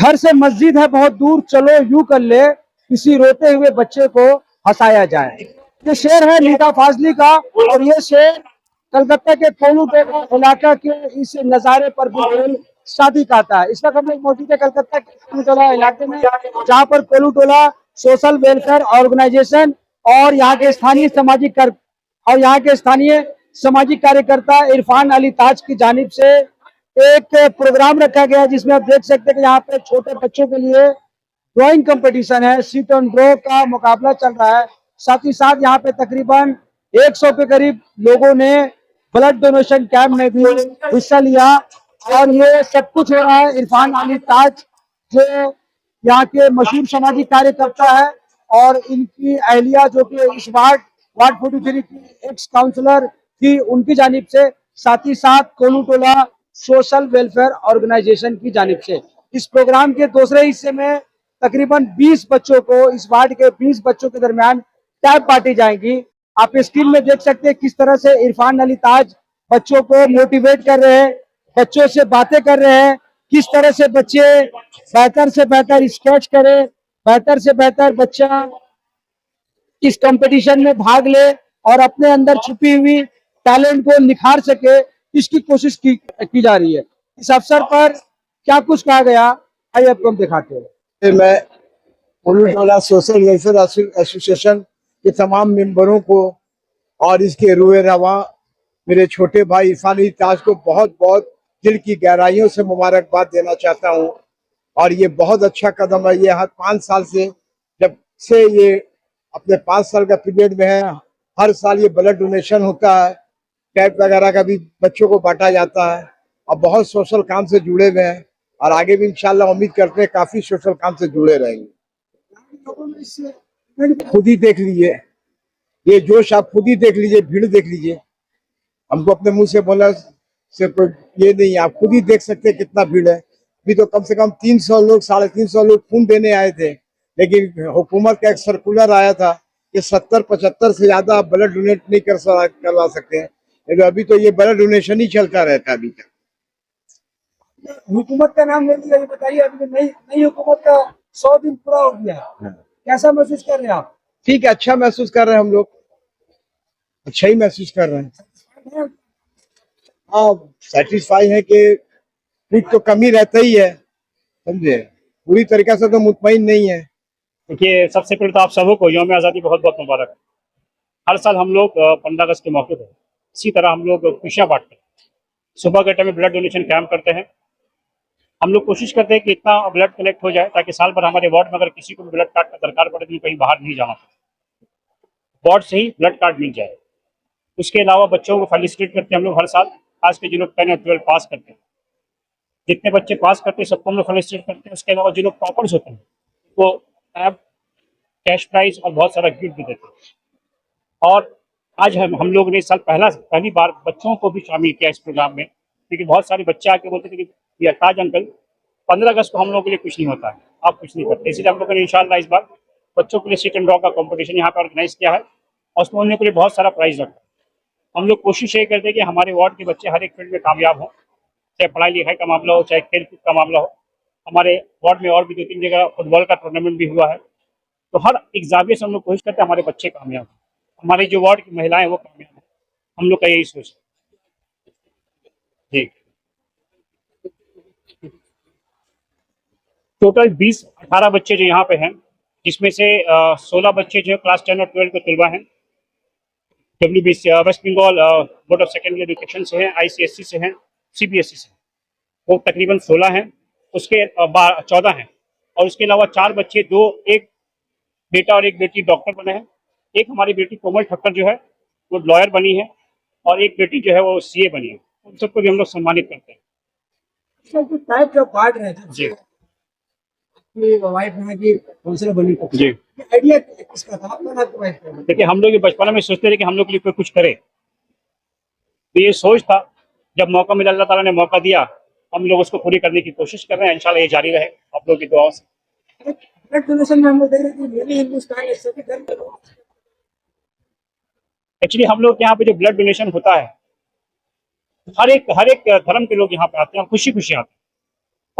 घर से मस्जिद है बहुत दूर, चलो यूं कर ले, किसी रोते हुए बच्चे को हंसाया जाए। ये शेर है निदा फाजली का, और ये शेर कलकत्ता के कोलू इलाका के इस नज़ारे पर बिल्कुल शादी का आता है। इस वक्त हम लोग मौजूद है कलकत्ता के कोलू टोला इलाके में, जहाँ पर कोलू टोला सोशल वेलफेयर ऑर्गेनाइजेशन और यहाँ के सामाजिक कार्यकर्ता इरफान अली ताज की जानिब से एक प्रोग्राम रखा गया है, जिसमें आप देख सकते हैं कि यहाँ पे छोटे बच्चों के लिए ड्राइंग कंपटीशन है, सीट ऑन ड्रॉ का मुकाबला चल रहा है। साथ ही साथ यहाँ पे तकरीबन 100 के करीब लोगों ने ब्लड डोनेशन कैंप में भी हिस्सा लिया, और ये सब कुछ हो रहा है इरफान अली ताज, जो यहाँ के मशहूर सामाजिक कार्यकर्ता है, और इनकी अहलिया जो कि इस वार्ड 43 की एक्स काउंसलर थी, उनकी जानिब से, साथ ही साथ कोलू टोला सोशल वेलफेयर ऑर्गेनाइजेशन की जानिब से। इस प्रोग्राम के दूसरे हिस्से में तकरीबन 20 बच्चों को, इस वार्ड के 20 बच्चों के दरमियान टैब बांटी जाएंगी। आप स्क्रीन में देख सकते हैं किस तरह से इरफान अली ताज बच्चों को मोटिवेट कर रहे हैं, बच्चों से बातें कर रहे हैं, किस तरह से बच्चे बेहतर से बेहतर स्केच करें, बेहतर से बेहतर बच्चा इस कंपटीशन में भाग ले और अपने अंदर छुपी हुई टैलेंट को निखार सके, इसकी कोशिश की जा रही है। इस अवसर पर क्या कुछ कहा गया, आइए आपको हम दिखाते हैं। मैं कोलू टोला सोशल वेलफेयर एसोसिएशन के तमाम मेंबरों को और इसके रूए रवा मेरे छोटे भाई इरफान अली ताज को बहुत बहुत दिल की गहराइयों से मुबारकबाद देना चाहता हूं। और ये बहुत अच्छा कदम है। ये हर 5 साल से, जब से ये अपने 5 साल का पीरियड में है, हर साल ये ब्लड डोनेशन होता है, कैंप वगैरह का भी बच्चों को बांटा जाता है, और बहुत सोशल काम से जुड़े हुए हैं, और आगे भी इंशाल्लाह उम्मीद करते हैं काफी सोशल काम से जुड़े रहेंगे। खुद ही देख लीजिए ये जोश, आप खुद ही देख लीजिए, भीड़ देख लीजिए। हमको अपने मुंह से बोला से कोई ये नहीं, आप खुद ही देख सकते हैं कितना भीड़ है। अभी तो कम से कम 300 लोग, 350 लोग खून देने आए थे, लेकिन हुकूमत का एक सर्कुलर आया था कि 70-75 से ज्यादा आप ब्लड डोनेट नहीं करवा सकते हैं। लेकिन अभी तो ये ब्लड डोनेशन ही चलता रहता है अभी तक। हुकूमत का नाम ले लिया, ये बताइए, अभी नई हुकूमत का 100 दिन पूरा हो गया, कैसा महसूस कर रहे हैं आप? ठीक है, अच्छा महसूस कर रहे हैं हम लोग, अच्छा ही महसूस कर रहे हैं। हाँ, सेटिस्फाई है कि कुछ तो कमी रहता ही है, समझे, पूरी तरीके से तो मुतमईन नहीं है। देखिए, सबसे पहले तो आप सबों को यौम आज़ादी बहुत बहुत मुबारक है। हर साल हम लोग 15 अगस्त के मौके पर इसी तरह हम लोग खुशियाँ बांटते हैं। सुबह के टाइम में ब्लड डोनेशन कैंप करते हैं। हम लोग कोशिश करते हैं कि इतना ब्लड कलेक्ट हो जाए ताकि साल भर हमारे वार्ड में अगर किसी को भी ब्लड कार्ड का दरकार पड़े तो कहीं बाहर नहीं जाना पड़े, वार्ड से ही ब्लड कार्ड मिल जाए। उसके अलावा बच्चों को फेलिसिटेट करते हैं हम लोग हर साल, खास के जो लोग 10 और 12 पास करते हैं, जितने बच्चे पास करते हैं सबको हम लोग फेलिसिटेट करते हैं। उसके अलावा जो लोग टॉपर्स होते हैं वो ऐप, कैश प्राइज और बहुत सारा गिफ्ट भी देते हैं। और आज हम लोग ने इस साल पहली बार बच्चों को भी शामिल किया इस प्रोग्राम में, क्योंकि बहुत सारे बच्चे आके बोलते थे कि ये ताज अंकल 15 अगस्त को हम लोगों के लिए कुछ नहीं होता है, आप कुछ नहीं करते। इसलिए हम लोगों ने इंशाल्लाह इस बार बच्चों के लिए सीट एंड ड्रॉ का कंपटीशन यहाँ पर ऑर्गेनाइज किया है, और उसमें उनके लिए बहुत सारा प्राइज रखा है। हम लोग कोशिश ये करते हैं कि हमारे वार्ड के बच्चे हर एक फील्ड में कामयाब हों, चाहे पढ़ाई लिखाई का मामला हो, चाहे खेल कूद का मामला हो। हमारे वार्ड में और भी 2-3 जगह फुटबॉल का टूर्नामेंट भी हुआ है, तो हर एक जाविये से हम लोग कोशिश करते हैं हमारे बच्चे कामयाब हों, हमारे जो वार्ड की महिलाएं वो कामयाब हों। हम लोग का यही सोच है जी। टोटल 18 बच्चे जो यहाँ पे हैं, जिसमें से 16 बच्चे जो क्लास 10 और 12 के तलबा हैं, WBC West Bengal board of secondary education से हैं, ICSE से हैं, CBSE से हैं, वो तकरीबन 16 हैं। उसके 14 हैं, और उसके अलावा 4 बच्चे, एक बेटा और एक बेटी डॉक्टर बने हैं। एक हमारी बेटी कोमल ठक्कर जो है वो लॉयर बनी है, और एक बेटी जो है वो CA बनी है। उन सबको भी हम लोग सम्मानित करते हैं जी। वाइफ है कि काउंसलर बनी जी, आइडिया किसका था, आपका वाइफ का? देखिए, हम लोग बचपन में सोचते थे कि हम लोग के लिए कोई कुछ करे, तो ये सोच था, जब मौका मिला, अल्लाह ताला ने मौका दिया, हम लोग उसको पूरी करने की कोशिश कर रहे हैं। इंशाल्लाह ये जारी रहे आप लोगों की दुआओं से। ब्लड डोनेशन में हम लोग देख रहे थे मेरी हिंदुस्तान है, सभी धर्म के लोग। एक्चुअली हम लोग यहाँ पे जो ब्लड डोनेशन होता है, हर एक धर्म के लोग यहाँ पे आते हैं, खुशी खुशी आते हैं,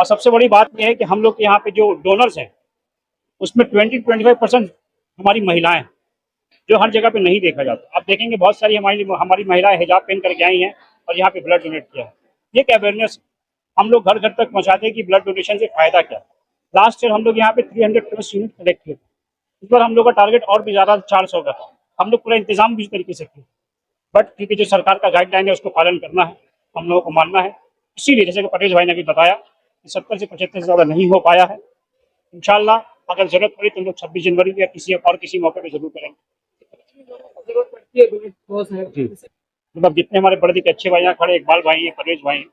और सबसे बड़ी बात यह है कि हम लोग के यहाँ पे जो डोनर्स हैं उसमें 20-25% हमारी महिलाएं हैं, जो हर जगह पे नहीं देखा जाता। आप देखेंगे बहुत सारी हमारी महिलाएं हिजाब पहन करके आई हैं और यहाँ पे ब्लड डोनेट किया है। ये क्या अवेयरनेस हम लोग घर घर तक पहुँचाते हैं कि ब्लड डोनेशन से फायदा क्या है। लास्ट ईयर हम लोग यहाँ पे 300+ यूनिट कलेक्ट किए। इस बार हम लोग का टारगेट और भी ज़्यादा 400 का था। हम लोग पूरा इंतजाम भी इस तरीके से किए, बट क्योंकि जो सरकार का गाइडलाइन है उसको पालन करना है, हम लोगों को मानना है। इसीलिए जैसे कि पटेल भाई ने भी बताया कि 70 से 75 से ज़्यादा नहीं हो पाया है। इंशाल्लाह अगर जरूरत पड़ी तो हम लोग 26 जनवरी या किसी मौके पर जरूर करेंगे। जी, मतलब जितने हमारे बड़े के अच्छे भाई यहाँ खड़े, इकबाल भाई हैं, परवेज भाई हैं,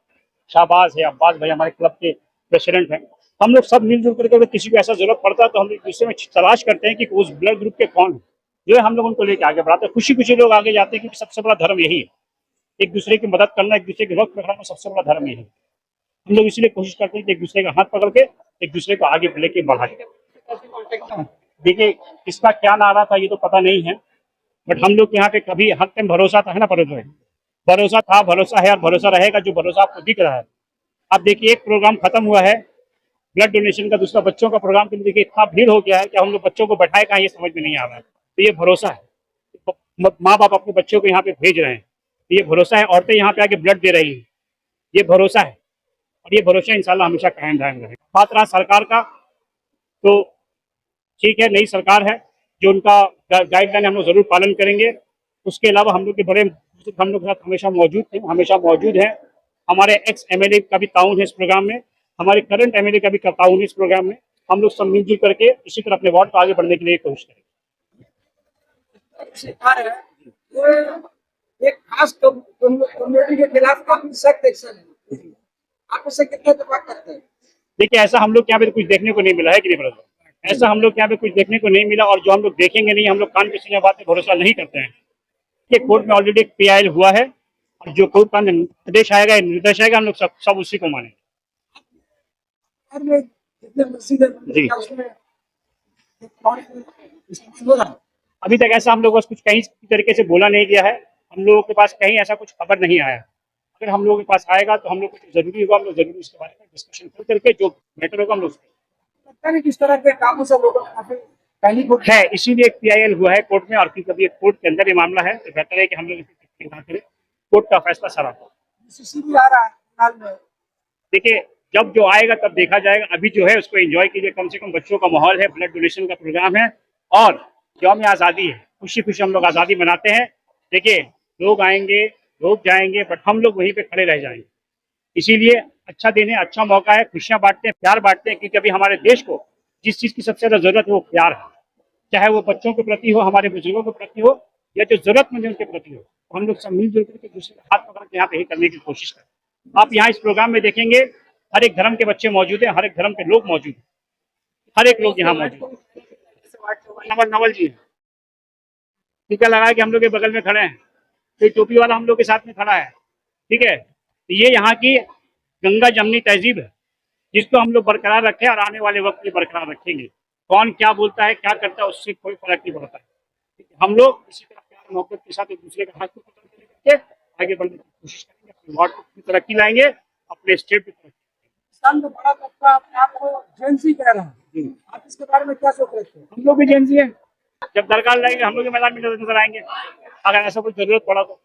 शाहबाज है, अब्बास भाई हमारे क्लब के प्रेसिडेंट हैं, हम लोग सब मिलजुल करके अगर किसी को ऐसा जरूरत पड़ता है तो हम लोग दूसरे में तलाश करते हैं कि उस ब्लड ग्रुप के कौन है, जो है हम लोग उनको लेके आगे बढ़ाते हैं। खुशी खुशी लोग आगे जाते हैं, क्योंकि सबसे बड़ा धर्म यही है, एक दूसरे की मदद करना, एक दूसरे के वक्त में खड़ना, सबसे बड़ा धर्म यही है। हम लोग इसीलिए कोशिश करते हैं कि एक दूसरे का हाथ पकड़ के एक दूसरे को आगे लेके बढ़ाए। देखिए किसका क्या नारा था ये तो पता नहीं है, बट हम लोग यहाँ पे कभी हर टाइम भरोसा था, है ना परोज भाई, भरोसा था, भरोसा है और भरोसा रहेगा। जो भरोसा आपको दिख रहा है, आप देखिए एक प्रोग्राम खत्म हुआ है ब्लड डोनेशन का, दूसरा बच्चों का प्रोग्राम, तो देखिए इतना भीड़ हो गया है कि हम लोग बच्चों को बैठाए कहाँ ये समझ में नहीं आ रहा है। तो ये भरोसा है, माँ बाप अपने बच्चों को यहाँ पे भेज रहे हैं, तो ये भरोसा है। औरतें यहाँ पे आके ब्लड दे रही हैं, ये भरोसा है, और ये भरोसा इंशाल्लाह हमेशा कायम रहेगा। बात रहा सरकार का, तो ठीक है, नई सरकार है, जो उनका गाइडलाइन हम लोग जरूर पालन करेंगे। उसके अलावा हम लोग के बड़े हम लोग के साथ हमेशा मौजूद थे, हमेशा मौजूद है। हमारे एक्स MLA का भी ताउन है इस प्रोग्राम में, हमारे करंट MLA का भी ताउन है इस प्रोग्राम में। हम लोग सब मिलजुल करके इसी तरह अपने वार्ड को आगे बढ़ने के लिए कोशिश करेंगे। एक खास कम्युनिटी के खिलाफ काफी सख्त एक्शन है, आप उससे कितना इत्तेफाक करते हैं? देखिए ऐसा हम लोग के यहाँ पे कुछ देखने को नहीं मिला है कि नहीं ब्रदर, ऐसा हम लोग के यहाँ पे कुछ देखने को नहीं मिला, और जो हम लोग देखेंगे नहीं, हम लोग कान पे सुने बात पे भरोसा नहीं करते हैं। ये कोर्ट में ऑलरेडी एक PIL हुआ है, और जो कोर्ट का निर्देश आएगा, निर्देश आएगा, हम लोग सब उसी को मानेंगे। जी, अभी तक ऐसा हम लोग बस कुछ कहीं तरीके से बोला नहीं गया है, हम लोगों के पास कहीं ऐसा कुछ खबर नहीं आया। अगर हम लोगों के पास आएगा तो हम लोग कुछ जरूरी होगा, हम लोग जरूर इसके बारे में डिस्कशन करके जो बेटर होगा हम लोग किस तरह के कामों से लोगों को है, इसीलिए एक PIL हुआ है कोर्ट में, और क्योंकि अभी कोर्ट के अंदर ये मामला है तो बेहतर है कि हम लोग इसे करें, कोर्ट का फैसला सरा। देखिए जब जो आएगा तब देखा जाएगा, अभी जो है उसको एंजॉय कीजिए, कम से कम बच्चों का माहौल है, ब्लड डोनेशन का प्रोग्राम है, और यौम आज़ादी है, खुशी खुशी हम लोग आज़ादी मनाते हैं। देखिए लोग आएंगे, लोग जाएंगे, बट हम लोग वहीं पे खड़े रह जाएंगे। इसीलिए अच्छा दिन है, अच्छा मौका है, खुशियां बांटते हैं, प्यार बांटते हैं, क्योंकि अभी हमारे देश को जिस चीज की सबसे ज्यादा जरूरत है वो प्यार है, चाहे वो बच्चों के प्रति हो, हमारे बुजुर्गों के प्रति हो, या जो जरूरतमंद है उनके प्रति हो। हम लोग सब मिलजुल करके दूसरे का हाथ पकड़ के यहाँ पे ही करने की कोशिश करें। आप यहाँ इस प्रोग्राम में देखेंगे हर एक धर्म के बच्चे मौजूद हैं, हर एक धर्म के लोग मौजूद हैं, हर एक लोग यहाँ मौजूद हैं। नवल जी टीका लगा के हम लोग के बगल में खड़े हैं, तो टोपी वाला हम लोग के साथ में खड़ा है, ठीक है। तो ये यहाँ की गंगा जमनी तहजीब है, जिसको हम लोग बरकरार रखें, और आने वाले वक्त में बरकरार रखेंगे। कौन क्या बोलता है, क्या करता है, उससे कोई फर्क नहीं पड़ता है। हम लोग इसी तरह प्यार मोहब्बत के साथ एक दूसरे का हाथ पकड़ के आगे बढ़ने की कोशिश करेंगे, अपने वार्ड की तरक्की लाएंगे, अपने स्टेट की तरक्की। बड़ा तबका अपने आप को जेंसी कह रहा है, आप इसके बारे में क्या सोच रहे थे? हम लोग भी जेंसी है, जब दरकार लगेंगे हम लोग के मैदान में नजर आएंगे, अगर ऐसा कोई जरूरत पड़ा तो।